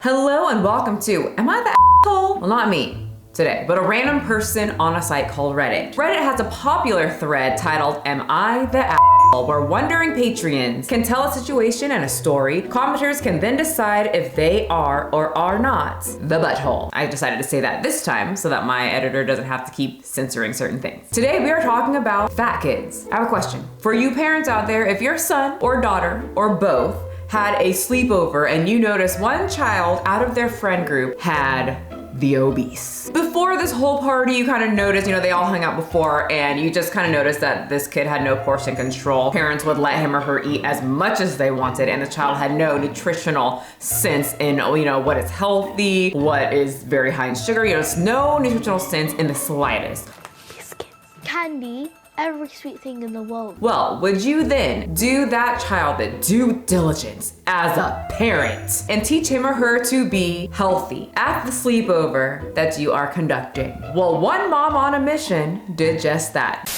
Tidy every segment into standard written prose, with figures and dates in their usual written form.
Hello and welcome to Am I the Asshole? Well, not me today, but a random person on a site called Reddit. Reddit has a popular thread titled Am I the Asshole? Where wondering Patreons can tell a situation and a story. Commenters can then decide if they are or are not the butthole. I decided to say that this time so that my editor doesn't have to keep censoring certain things. Today we are talking about fat kids. I have a question. For you parents out there, if your son or daughter or both had a sleepover and you noticed one child out of their friend group had the obese. Before this whole party, you kind of noticed, they all hung out before, and you just kind of noticed that this kid had no portion control. Parents would let him or her eat as much as they wanted, and the child had no nutritional sense in, what is healthy, what is very high in sugar. It's no nutritional sense in the slightest. Biscuits, candy, every sweet thing in the world. Well, would you then do that child the due diligence as a parent and teach him or her to be healthy at the sleepover that you are conducting? Well, one mom on a mission did just that.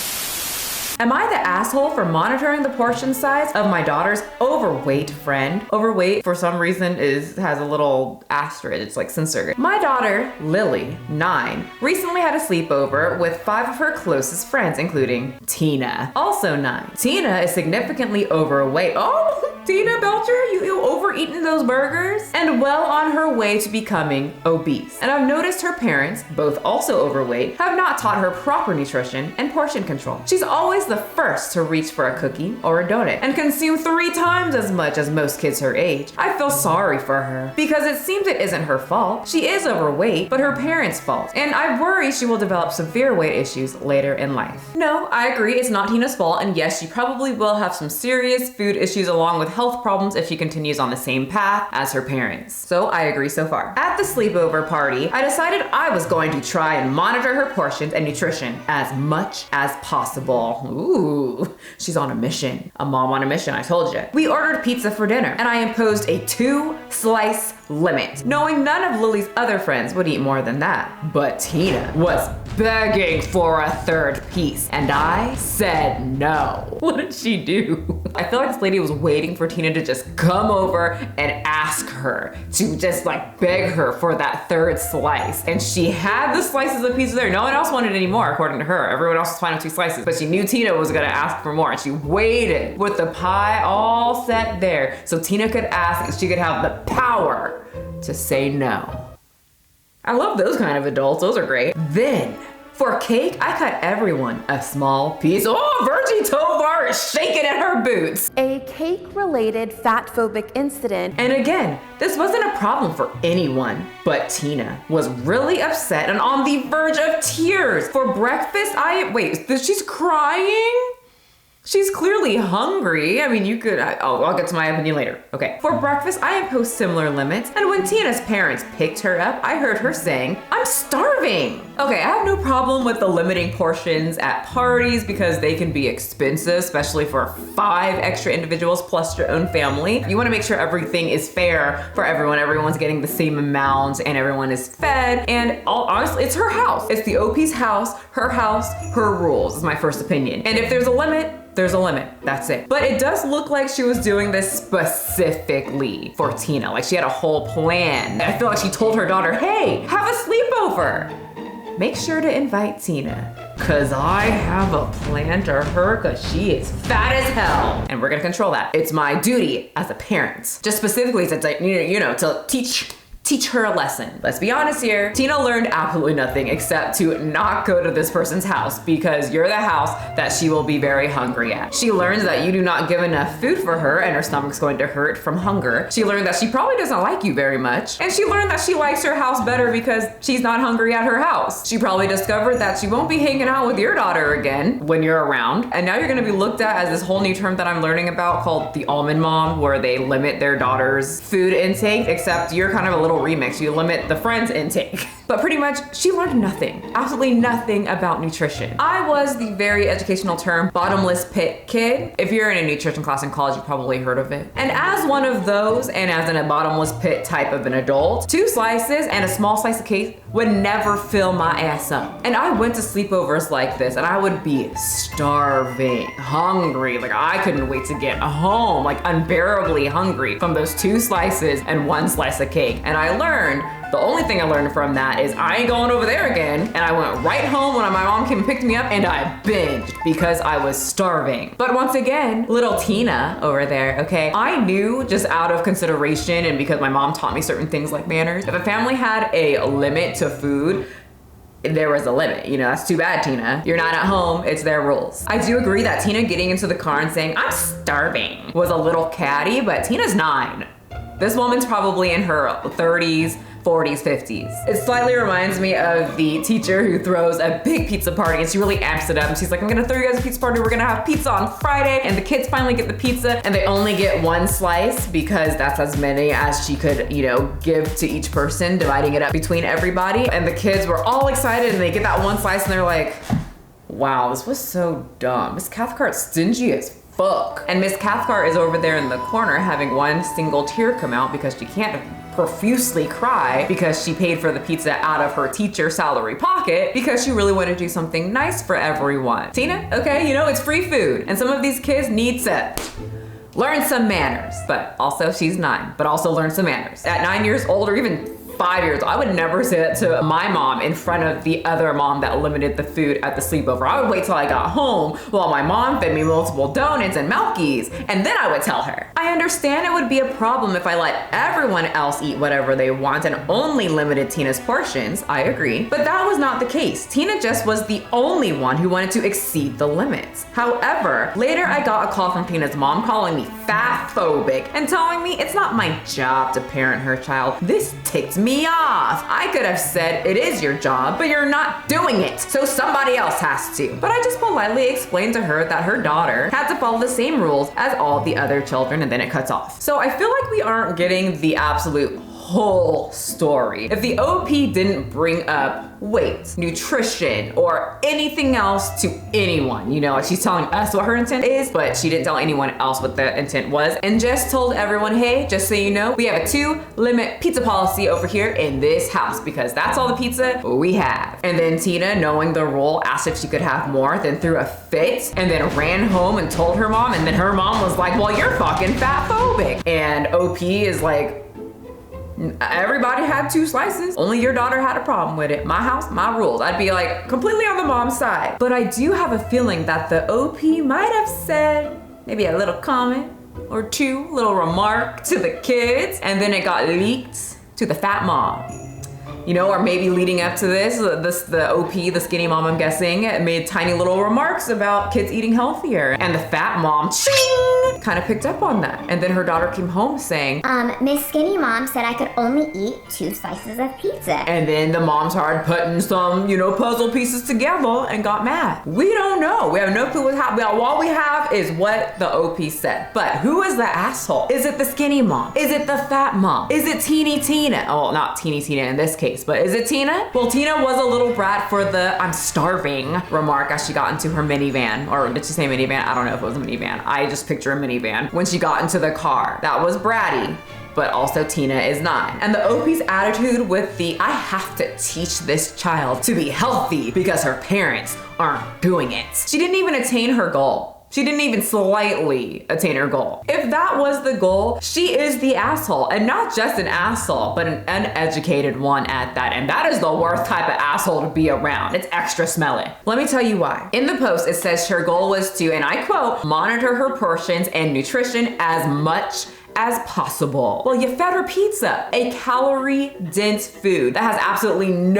Am I the asshole for monitoring the portion size of my daughter's overweight friend? Overweight, for some reason, has a little asterisk. It's like censored. My daughter, Lily, 9, recently had a sleepover with 5 of her closest friends, including Tina, also 9. Tina is significantly overweight. Oh, Tina Belcher, you overeaten those burgers? And well on her way to becoming obese. And I've noticed her parents, both also overweight, have not taught her proper nutrition and portion control. She's always the first to reach for a cookie or a donut and consume 3 times as much as most kids her age. I feel sorry for her because it seems it isn't her fault. She is overweight, but her parents' fault. And I worry she will develop severe weight issues later in life. No, I agree, it's not Tina's fault, and yes, she probably will have some serious food issues along with health problems if she continues on the same path as her parents. So I agree so far. At the sleepover party, I decided I was going to try and monitor her portions and nutrition as much as possible. Ooh, she's on a mission. A mom on a mission, I told you. We ordered pizza for dinner, and I imposed a 2-slice limit, knowing none of Lily's other friends would eat more than that. But Tina was begging for a 3rd piece, and I said no. What did she do? I feel like this lady was waiting for Tina to just come over and ask her to just beg her for that 3rd slice. And she had the slices of pizza there. No one else wanted any more, according to her. Everyone else was fine with 2 slices, but she knew Tina was gonna ask for more, and she waited with the pie all set there so Tina could ask and she could have the power to say no. I love those kind of adults, those are great. Then, for cake, I cut everyone a small piece. Oh, Virgie Tovar is shaking in her boots. A cake-related fatphobic incident. And again, this wasn't a problem for anyone, but Tina was really upset and on the verge of tears. For breakfast, she's crying? She's clearly hungry. I mean, I'll get to my opinion later. Okay. For breakfast, I imposed similar limits, and when Tina's parents picked her up, I heard her saying, "I'm starving." Okay, I have no problem with the limiting portions at parties because they can be expensive, especially for 5 extra individuals plus your own family. You wanna make sure everything is fair for everyone. Everyone's getting the same amount and everyone is fed. And honestly, it's her house. It's the OP's house, her rules is my first opinion. And if there's a limit, there's a limit, that's it. But it does look like she was doing this specifically for Tina. She had a whole plan. I feel like she told her daughter, hey, have a sleepover. Make sure to invite Tina, cause I have a plan to her cause she is fat as hell. And we're gonna control that. It's my duty as a parent, just specifically to, to teach her a lesson. Let's be honest here. Tina learned absolutely nothing except to not go to this person's house because you're the house that she will be very hungry at. She learns that you do not give enough food for her and her stomach's going to hurt from hunger. She learned that she probably doesn't like you very much. And she learned that she likes her house better because she's not hungry at her house. She probably discovered that she won't be hanging out with your daughter again when you're around. And now you're gonna be looked at as this whole new term that I'm learning about called the almond mom, where they limit their daughter's food intake, except you're kind of a little remix. You limit the friend's intake. but pretty much she learned nothing, absolutely nothing about nutrition. I was the very educational term bottomless pit kid. If you're in a nutrition class in college, you probably heard of it. And as one of those, and as in a bottomless pit type of an adult, 2 slices and a small slice of cake would never fill my ass up. And I went to sleepovers like this and I would be starving, hungry. Like I couldn't wait to get home, like unbearably hungry from those 2 slices and 1 slice of cake. And I learned, the only thing I learned from that is I ain't going over there again. And I went right home when my mom came and picked me up and I binged because I was starving. But once again, little Tina over there, okay, I knew just out of consideration and because my mom taught me certain things like manners, if a family had a limit to food, there was a limit. You know, that's too bad, Tina. You're not at home, it's their rules. I do agree that Tina getting into the car and saying, I'm starving, was a little catty, but Tina's 9. This woman's probably in her 30s, 40s, 50s. It slightly reminds me of the teacher who throws a big pizza party and she really amps it up and she's like, I'm gonna throw you guys a pizza party, we're gonna have pizza on Friday, and the kids finally get the pizza and they only get 1 slice because that's as many as she could, you know, give to each person, dividing it up between everybody. And the kids were all excited and they get that 1 slice and they're like, wow, this was so dumb. Miss Cathcart's stingy as fuck. And Miss Cathcart is over there in the corner having 1 single tear come out because she can't profusely cry because she paid for the pizza out of her teacher salary pocket because she really wanted to do something nice for everyone. Tina, okay, you know, it's free food and some of these kids need to learn some manners, but also she's 9, but also learn some manners. At 9 years old or even 5 years old, I would never say that to my mom in front of the other mom that limited the food at the sleepover. I would wait till I got home while my mom fed me multiple donuts and Milkies, and then I would tell her. I understand it would be a problem if I let everyone else eat whatever they want and only limited Tina's portions, I agree, but that was not the case. Tina just was the only one who wanted to exceed the limits. However, later I got a call from Tina's mom calling me fatphobic and telling me it's not my job to parent her child. This ticked me off. I could have said it is your job, but you're not doing it, so somebody else has to. But I just politely explained to her that her daughter had to follow the same rules as all the other children, and then it cuts off. So I feel like we aren't getting the absolute whole story. If the OP didn't bring up weight, nutrition, or anything else to anyone, you know, like she's telling us what her intent is, but she didn't tell anyone else what the intent was, and just told everyone, hey, just so you know, we have a 2 limit pizza policy over here in this house because that's all the pizza we have. And then Tina, knowing the rule, asked if she could have more, then threw a fit, and then ran home and told her mom, and then her mom was like, well, you're fucking fatphobic. And OP is like, everybody had 2 slices. Only your daughter had a problem with it. My house, my rules. I'd be like completely on the mom's side. But I do have a feeling that the OP might have said maybe a little comment or 2, little remark to the kids, and then it got leaked to the fat mom. You know, or maybe leading up to this, the OP, the skinny mom, I'm guessing, made tiny little remarks about kids eating healthier. And the fat mom, kind of picked up on that. And then her daughter came home saying, Miss Skinny Mom said I could only eat 2 slices of pizza. And then the mom started putting some, you know, puzzle pieces together and got mad. We don't know. We have no clue what's happening. All we have is what the OP said. But who is the asshole? Is it the skinny mom? Is it the fat mom? Is it teeny Tina? Oh, not teeny Tina in this case, but is it Tina? Well, Tina was a little brat for the I'm starving remark as she got into her minivan. Or did she say minivan? I don't know if it was a minivan. I just picture a minivan. When she got into the car, that was bratty. But also Tina is 9. And the OP's attitude with the I have to teach this child to be healthy because her parents aren't doing it. She didn't even attain her goal. She didn't even slightly attain her goal. If that was the goal, she is the asshole, and not just an asshole, but an uneducated one at that. And that is the worst type of asshole to be around. It's extra smelly. Let me tell you why. In the post, it says her goal was to, and I quote, monitor her portions and nutrition as much as possible. Well, you fed her pizza, a calorie-dense food that has absolutely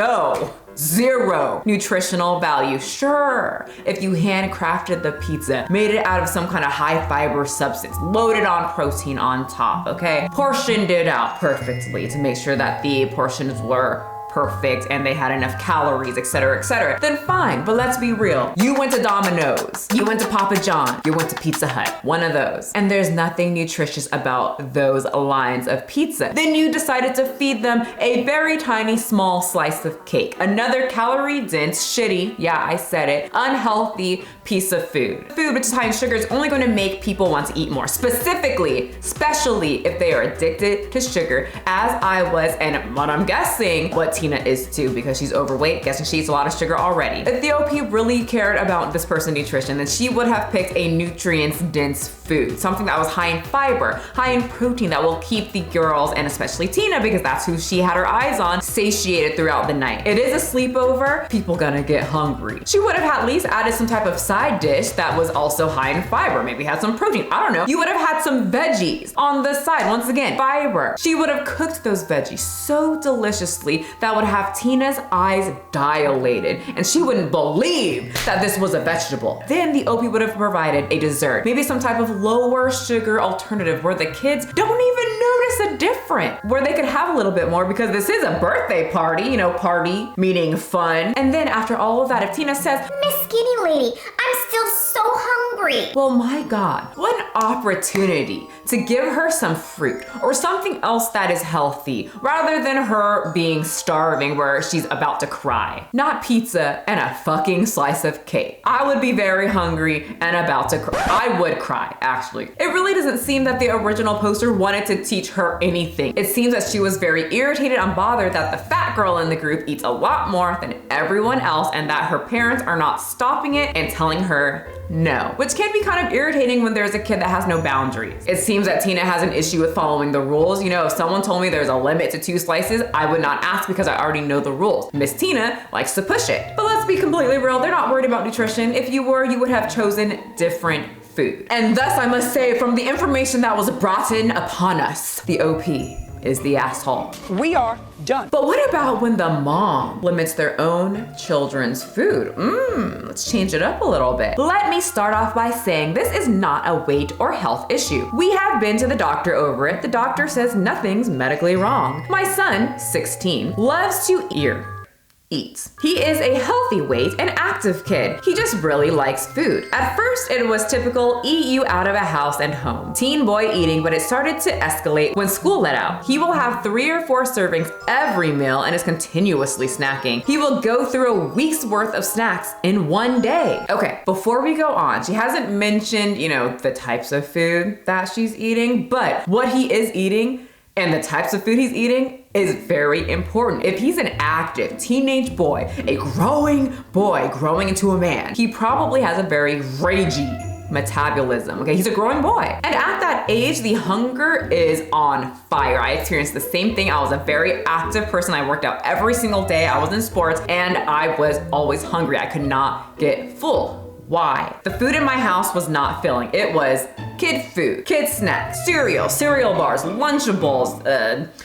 zero nutritional value. Sure, if you handcrafted the pizza, made it out of some kind of high fiber substance, loaded on protein on top, okay? Portioned it out perfectly to make sure that the portions were perfect and they had enough calories, etc., then fine. But let's be real. You went to Domino's, you went to Papa John, you went to Pizza Hut, one of those, and there's nothing nutritious about those lines of pizza. Then you decided to feed them a very tiny small slice of cake. Another calorie dense, shitty, yeah, I said it, unhealthy piece of food. Food which is high in sugar is only going to make people want to eat more, especially if they are addicted to sugar, as I was, and what I'm guessing what Tina is too, because she's overweight, guessing she eats a lot of sugar already. If the OP really cared about this person's nutrition, then she would have picked a nutrients-dense food, something that was high in fiber, high in protein, that will keep the girls, and especially Tina, because that's who she had her eyes on, satiated throughout the night. It is a sleepover, people gonna get hungry. She would have at least added some type of side dish that was also high in fiber, maybe had some protein, I don't know. You would have had some veggies on the side, once again, fiber. She would have cooked those veggies so deliciously that would have Tina's eyes dilated, and she wouldn't believe that this was a vegetable. Then the OP would have provided a dessert, maybe some type of lower sugar alternative where the kids don't even notice a difference, where they could have a little bit more because this is a birthday party, you know, party meaning fun. And then after all of that, if Tina says, Miss Skinny Lady, I'm still so hungry. well, my God, what an opportunity to give her some fruit or something else that is healthy rather than her being starving where she's about to cry. Not pizza and a fucking slice of cake. I would be very hungry and about to cry. I would cry, actually. It really doesn't seem that the original poster wanted to teach her anything. It seems that she was very irritated and bothered that the fat girl in the group eats a lot more than everyone else and that her parents are not stopping it and telling her no, which can be kind of irritating when there's a kid that has no boundaries. It seems that Tina has an issue with following the rules. You know, if someone told me there's a limit to 2 slices, I would not ask because I already know the rules. Miss Tina likes to push it. But let's be completely real, they're not worried about nutrition. If you were, you would have chosen different food. And thus, I must say, from the information that was brought in upon us, the OP is the asshole. We are done. But what about when the mom limits their own children's food? Let's change it up a little bit. Let me start off by saying this is not a weight or health issue. We have been to the doctor over it. The doctor says nothing's medically wrong. My son, 16, loves to eats. He is a healthy weight and active kid. He just really likes food. At first, it was typical eat you out of a house and home. Teen boy eating, but it started to escalate when school let out. He will have 3 or 4 servings every meal and is continuously snacking. He will go through a week's worth of snacks in one day. Okay, before we go on, she hasn't mentioned, you know, the types of food that she's eating, but what he is eating and the types of food he's eating is very important. If he's an active teenage boy, a growing boy growing into a man, he probably has a very ragey metabolism. Okay, he's a growing boy. And at that age, the hunger is on fire. I experienced the same thing. I was a very active person. I worked out every single day. I was in sports and I was always hungry. I could not get full. Why? The food in my house was not filling. It was kid food, kid snacks, cereal bars, Lunchables,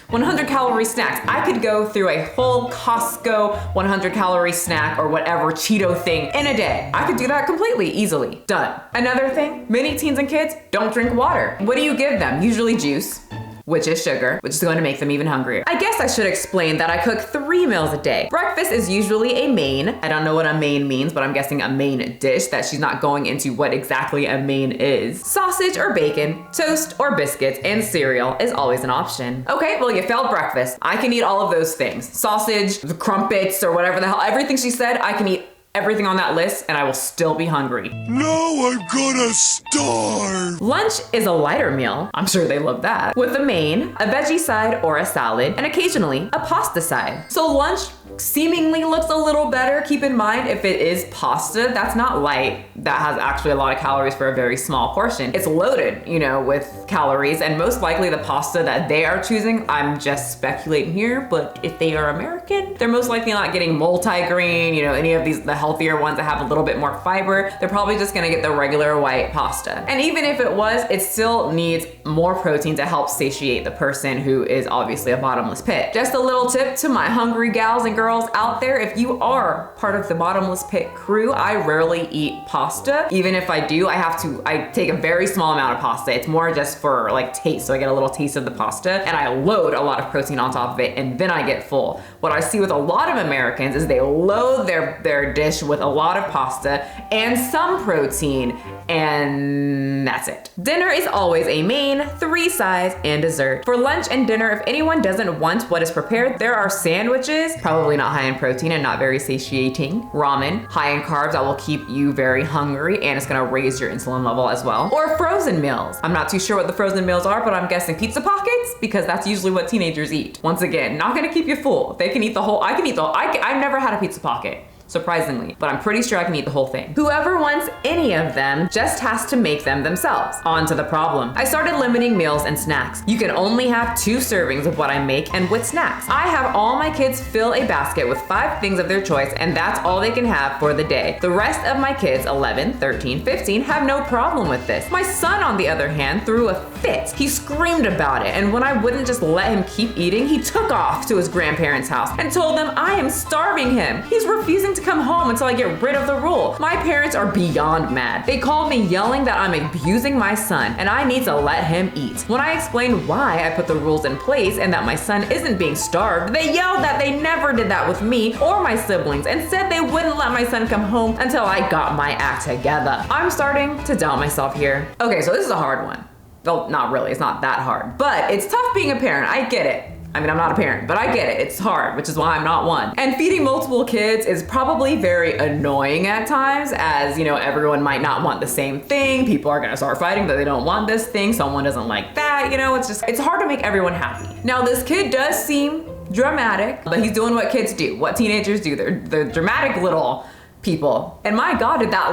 100 calorie snacks. I could go through a whole Costco 100 calorie snack or whatever Cheeto thing in a day. I could do that completely, easily, done. Another thing, many teens and kids don't drink water. What do you give them? Usually juice, which is sugar, which is going to make them even hungrier. I guess I should explain that I cook 3 meals a day. Breakfast is usually a main. I don't know what a main means, but I'm guessing a main dish that she's not going into what exactly a main is. Sausage or bacon, toast or biscuits, and cereal is always an option. Okay, well, you failed breakfast. I can eat all of those things. Sausage, the crumpets, or whatever the hell, everything she said, I can eat everything on that list and I will still be hungry. Now I'm gonna starve! Lunch is a lighter meal, I'm sure they love that, with a main, a veggie side or a salad, and occasionally a pasta side. So lunch seemingly looks a little better. Keep in mind, if it is pasta, that's not light. That has actually a lot of calories for a very small portion. It's loaded, you know, with calories, and most likely the pasta that they are choosing, I'm just speculating here, but if they are American, they're most likely not getting multi-grain, you know, any of these, the healthier ones that have a little bit more fiber. They're probably just gonna get the regular white pasta. And even if it was, it still needs more protein to help satiate the person who is obviously a bottomless pit. Just a little tip to my hungry gals and girls girls out there, if you are part of the bottomless pit crew, I rarely eat pasta. Even if I do, I take a very small amount of pasta. It's more just for like taste, so I get a little taste of the pasta, and I load a lot of protein on top of it, and then I get full. What I see with a lot of Americans is they load their dish with a lot of pasta and some protein, and that's it. Dinner is always a main, 3 sides, and dessert. For lunch and dinner, if anyone doesn't want what is prepared, there are sandwiches, probably not high in protein and not very satiating. Ramen, high in carbs that will keep you very hungry, and it's gonna raise your insulin level as well. Or frozen meals. I'm not too sure what the frozen meals are, but I'm guessing pizza pockets, because that's usually what teenagers eat. Once again, not gonna keep you full. They can eat the whole, I've never had a pizza pocket, surprisingly, but I'm pretty sure I can eat the whole thing. Whoever wants any of them just has to make them themselves. On to the problem. I started limiting meals and snacks. You can only have 2 servings of what I make and with snacks. I have all my kids fill a basket with 5 things of their choice, and that's all they can have for the day. The rest of my kids, 11, 13, 15, have no problem with this. My son, on the other hand, threw a fit. He screamed about it, and when I wouldn't just let him keep eating, he took off to his grandparents' house and told them I am starving him. He's refusing to come home until I get rid of the rule. My parents are beyond mad. They called me yelling that I'm abusing my son and I need to let him eat. When I explained why I put the rules in place and that my son isn't being starved, they yelled that they never did that with me or my siblings and said they wouldn't let my son come home until I got my act together. I'm starting to doubt myself here. Okay, so this is a hard one. Well, not really, it's not that hard, but it's tough being a parent, I get it. I mean, I'm not a parent, but I get it. It's hard, which is why I'm not one. And feeding multiple kids is probably very annoying at times, as, you know, everyone might not want the same thing. People are gonna start fighting that they don't want this thing. Someone doesn't like that, you know, it's hard to make everyone happy. Now, this kid does seem dramatic, but he's doing what kids do, what teenagers do. They're dramatic little people. And my God, did that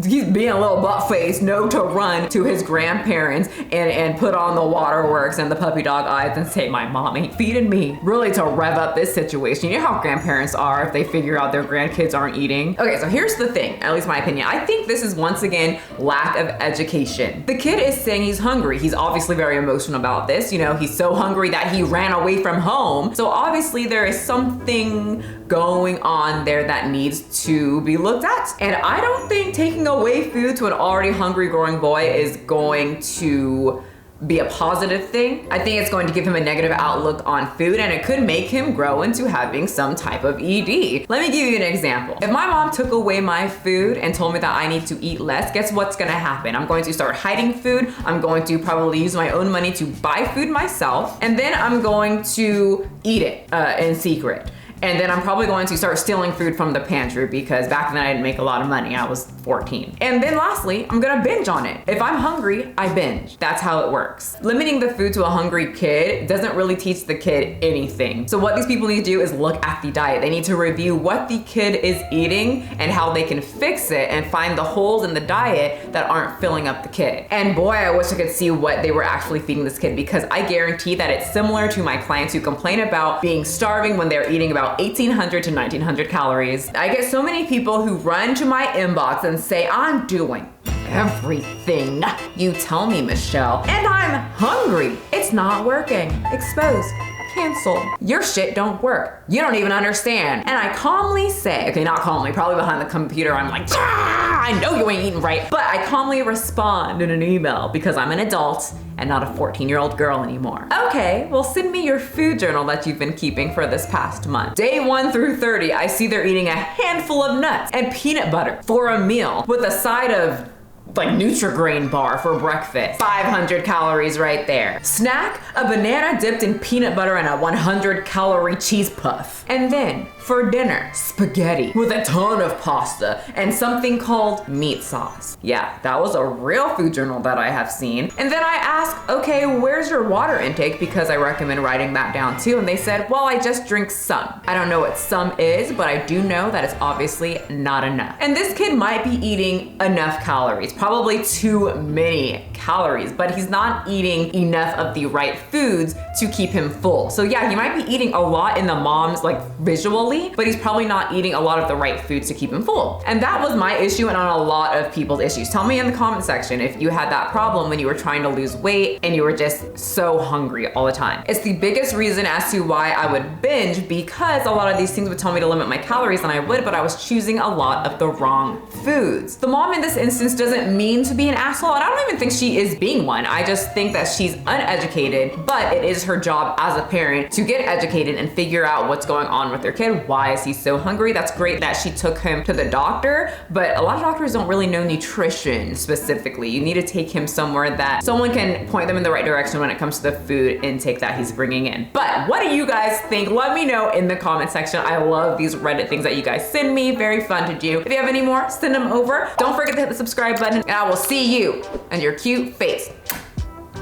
he's being a little butt-faced, know to run to his grandparents and put on the waterworks and the puppy dog eyes and say, my mom ain't feeding me. Really to rev up this situation. You know how grandparents are if they figure out their grandkids aren't eating. Okay, so here's the thing, at least my opinion. I think this is once again lack of education. The kid is saying he's hungry. He's obviously very emotional about this. You know, he's so hungry that he ran away from home. So obviously there is something going on there that needs to be looked at. And I don't think taking away food to an already hungry growing boy is going to be a positive thing. I think it's going to give him a negative outlook on food, and it could make him grow into having some type of ED. Let me give you an example. If my mom took away my food and told me that I need to eat less, guess what's gonna happen? I'm going to start hiding food. I'm going to probably use my own money to buy food myself, and then I'm going to eat it in secret. And then I'm probably going to start stealing food from the pantry because back then I didn't make a lot of money. I was 14. And then lastly, I'm gonna binge on it. If I'm hungry, I binge. That's how it works. Limiting the food to a hungry kid doesn't really teach the kid anything. So what these people need to do is look at the diet. They need to review what the kid is eating and how they can fix it and find the holes in the diet that aren't filling up the kid. And boy, I wish I could see what they were actually feeding this kid, because I guarantee that it's similar to my clients who complain about being starving when they're eating about 1,800 to 1,900 calories. I get so many people who run to my inbox and say, I'm doing everything you tell me, Michelle, and I'm hungry. It's not working. Exposed. Cancel. Your shit don't work. You don't even understand. And I calmly say, okay, not calmly, probably behind the computer, I'm like, I know you ain't eating right. But I calmly respond in an email because I'm an adult and not a 14-year-old girl anymore. Okay, well, send me your food journal that you've been keeping for this past month. Day 1 through 30, I see they're eating a handful of nuts and peanut butter for a meal with a side of like Nutri-Grain bar for breakfast. 500 calories right there. Snack, a banana dipped in peanut butter and a 100-calorie cheese puff. And then for dinner, spaghetti with a ton of pasta and something called meat sauce. Yeah, that was a real food journal that I have seen. And then I asked, okay, where's your water intake? Because I recommend writing that down too. And they said, well, I just drink some. I don't know what some is, but I do know that it's obviously not enough. And this kid might be eating enough calories, probably too many calories, but he's not eating enough of the right foods to keep him full. So yeah, he might be eating a lot in the mom's like visually, but he's probably not eating a lot of the right foods to keep him full. And that was my issue and on a lot of people's issues. Tell me in the comment section if you had that problem when you were trying to lose weight and you were just so hungry all the time. It's the biggest reason as to why I would binge, because a lot of these things would tell me to limit my calories and I would, but I was choosing a lot of the wrong foods. The mom in this instance doesn't mean to be an asshole, and I don't even think she is being one. I just think that she's uneducated, but it is her job as a parent to get educated and figure out what's going on with their kid. Why is he so hungry? That's great that she took him to the doctor, but a lot of doctors don't really know nutrition specifically. You need to take him somewhere that someone can point them in the right direction when it comes to the food intake that he's bringing in. But what do you guys think? Let me know in the comment section. I love these Reddit things that you guys send me. Very fun to do. If you have any more, send them over. Don't forget to hit the subscribe button, and I will see you and your cute face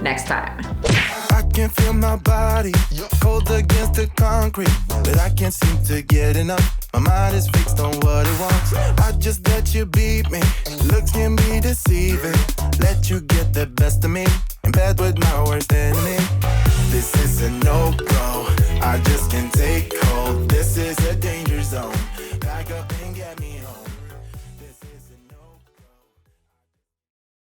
next time. I can feel my body cold against the concrete, but I can't seem to get enough. My mind is fixed on what it wants. I just let you beat me. Looks can be deceiving. Let you get the best of me in bed with my worst enemy. This is a no-go. I just can't take hold. This is a danger zone. Back up and get me.